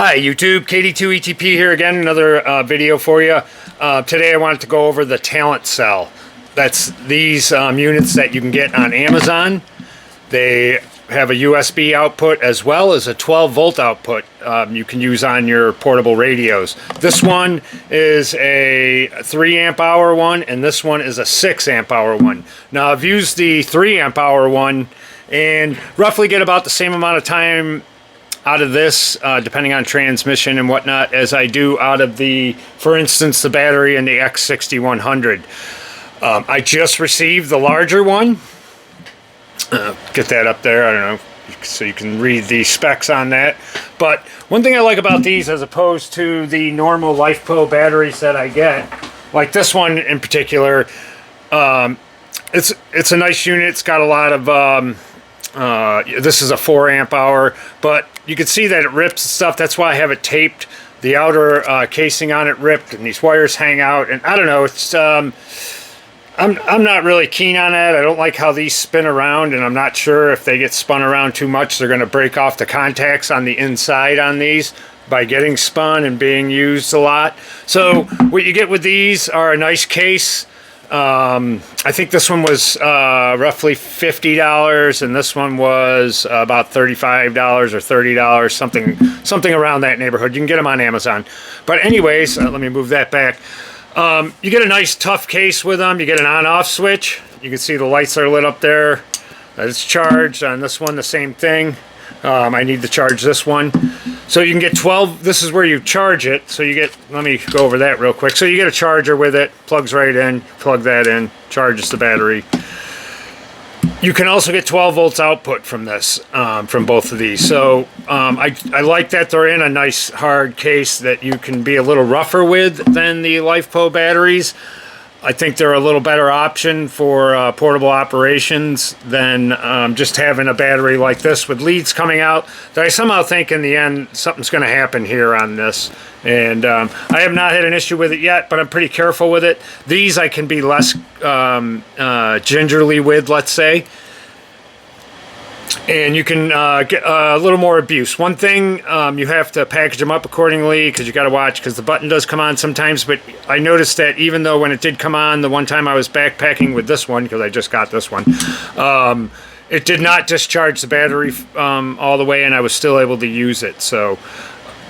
Hi YouTube, KD2ETP here again, another video for you. Today I wanted to go over the Talent Cell. That's these units that you can get on Amazon. They have a USB output as well as a 12 volt output you can use on your portable radios. This one is a 3 amp hour one and this one is a 6 amp hour one. Now I've used the 3 amp hour one and roughly get about the same amount of time out of this, depending on transmission and whatnot, as I do out of the, for instance, the battery in the X6100. I just received the larger one. Get that up there, I don't know, so you can read the specs on that. But one thing I like about these as opposed to the normal LifePo batteries that I get, like this one in particular, it's a nice unit. It's got a lot of this is a 4 amp hour, but you can see that it rips and stuff. That's why I have it taped. The outer casing on it ripped, and these wires hang out. And I don't know. It's I'm not really keen on that. I don't like how these spin around, and I'm not sure if they get spun around too much, they're going to break off the contacts on the inside on these by getting spun and being used a lot. So what you get with these are a nice case. I think this one was roughly $50 and this one was about $35 or $30, something around that neighborhood. You can get them on Amazon. But anyways, let me move that back. You get a nice tough case with them. You get an on-off switch. You can see the lights are lit up there. It's charged. On this one, the same thing. I need to charge this one. So you can get 12, this is where you charge it. So you get, let me go over that real quick. So you get a charger with it, plugs right in, plug that in, charges the battery. You can also get 12 volts output from this, from both of these. So I like that they're in a nice hard case that you can be a little rougher with than the LifePo batteries. I think they're a little better option for portable operations than just having a battery like this with leads coming out. That I somehow think in the end something's going to happen here on this. And I have not had an issue with it yet, but I'm pretty careful with it. These I can be less gingerly with, let's say. And you can get a little more abuse. One thing, you have to package them up accordingly because you got to watch, because the button does come on sometimes. But I noticed that even though when it did come on, the one time I was backpacking with this one, because I just got this one, it did not discharge the battery all the way, and I was still able to use it. So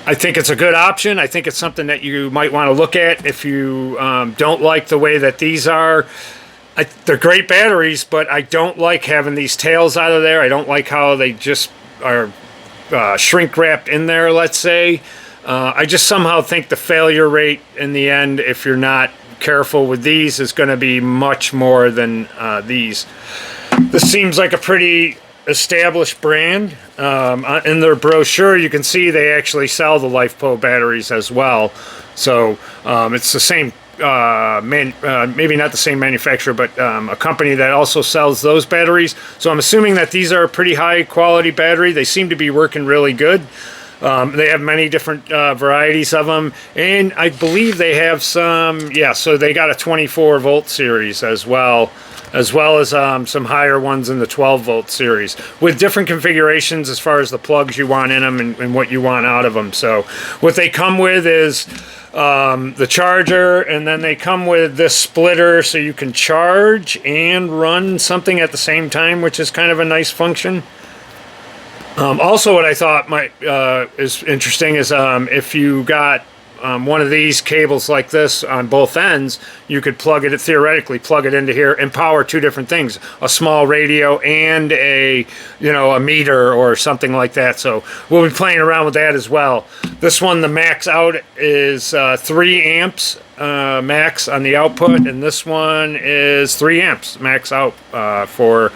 I think it's a good option. I think it's something that you might want to look at if you don't like the way that these are. They're great batteries, but I don't like having these tails out of there. I don't like how they just are shrink wrapped in there, let's say. I just somehow think the failure rate in the end, if you're not careful with these, is going to be much more than these. This seems like a pretty established brand. In their brochure, you can see they actually sell the LifePo batteries as well. So it's the same maybe not the same manufacturer, but a company that also sells those batteries. So I'm assuming that these are a pretty high quality battery. They seem to be working really good. They have many different varieties of them, and I believe they have some, yeah, so they got a 24 volt series as well as some higher ones in the 12 volt series with different configurations as far as the plugs you want in them and what you want out of them. So what they come with is the charger, and then they come with this splitter so you can charge and run something at the same time, which is kind of a nice function. Also, what I thought is interesting is if you got one of these cables like this on both ends, you could theoretically plug it into here and power two different things, a small radio and a meter or something like that. So we'll be playing around with that as well. This one, the max out is 3 amps max on the output, and this one is 3 amps max out for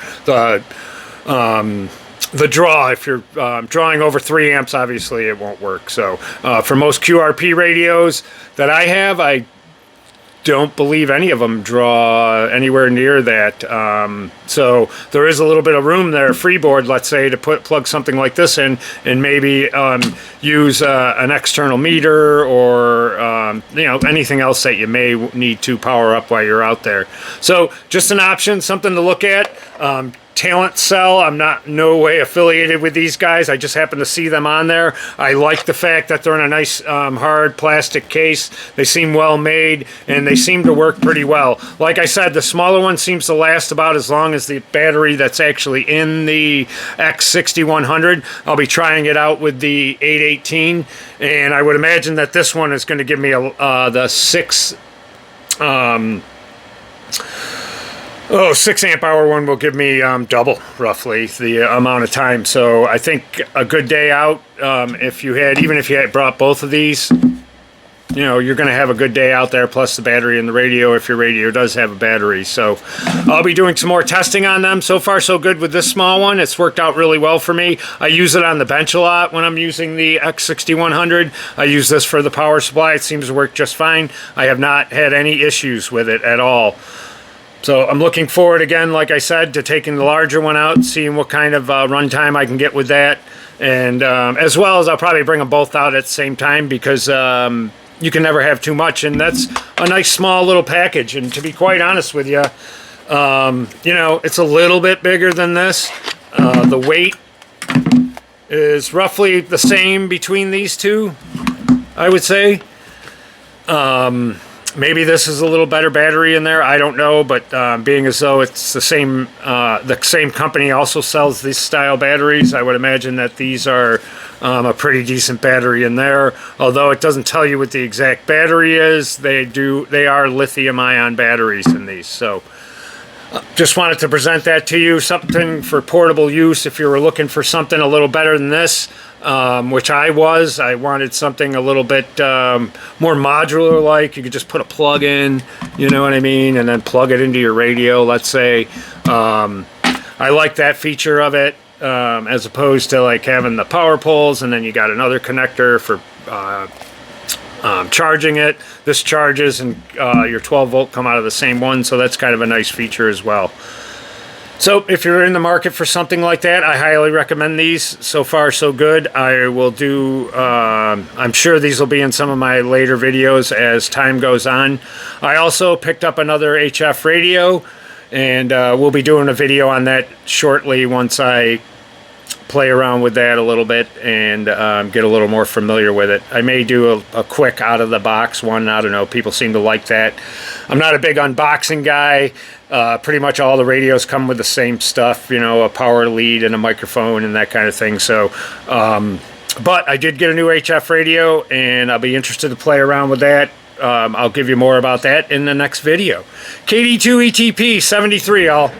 the draw. If you're drawing over 3 amps, obviously it won't work. So for most QRP radios that I have, I don't believe any of them draw anywhere near that. So there is a little bit of room there, freeboard, let's say, to plug something like this in and maybe use an external meter or anything else that you may need to power up while you're out there. So just an option, something to look at. Talent Cell. I'm not no way affiliated with these guys. I just happen to see them on there. I like the fact that they're in a nice hard plastic case. They seem well made and they seem to work pretty well. Like I said, the smaller one seems to last about as long as the battery that's actually in the X6100. I'll be trying it out with the 818, and I would imagine that this one is going to give me the 6 amp hour one will give me double roughly the amount of time. So I think a good day out, even if you had brought both of these, you know, you're going to have a good day out there, plus the battery and the radio if your radio does have a battery. So I'll be doing some more testing on them. So far so good with this small one. It's worked out really well for me. I use it on the bench a lot when I'm using the X6100. I use this for the power supply. It seems to work just fine. I have not had any issues with it at all. So I'm looking forward, again, like I said, to taking the larger one out, seeing what kind of runtime I can get with that. And as well as I'll probably bring them both out at the same time, because you can never have too much. And that's a nice small little package. And to be quite honest with you, you know, it's a little bit bigger than this. The weight is roughly the same between these two, I would say. Maybe this is a little better battery in there. I don't know, but being as though it's the same company also sells these style batteries, I would imagine that these are a pretty decent battery in there. Although it doesn't tell you what the exact battery is, they are lithium-ion batteries in these. So just wanted to present that to you, something for portable use if you were looking for something a little better than this. Which I wanted something a little bit more modular, like you could just put a plug in, you know what I mean, and then plug it into your radio, let's say. I like that feature of it, as opposed to like having the power poles and then you got another connector for charging it. This charges and your 12 volt come out of the same one, so that's kind of a nice feature as well. So if you're in the market for something like that, I highly recommend these. So far, so good. I will do, I'm sure these will be in some of my later videos as time goes on. I also picked up another HF radio, and we'll be doing a video on that shortly once I play around with that a little bit and get a little more familiar with it. I may do a quick out-of-the-box one. I don't know. People seem to like that. I'm not a big unboxing guy. Pretty much all the radios come with the same stuff, you know, a power lead and a microphone and that kind of thing. So, but I did get a new HF radio, and I'll be interested to play around with that. I'll give you more about that in the next video. KD2 ETP 73, all.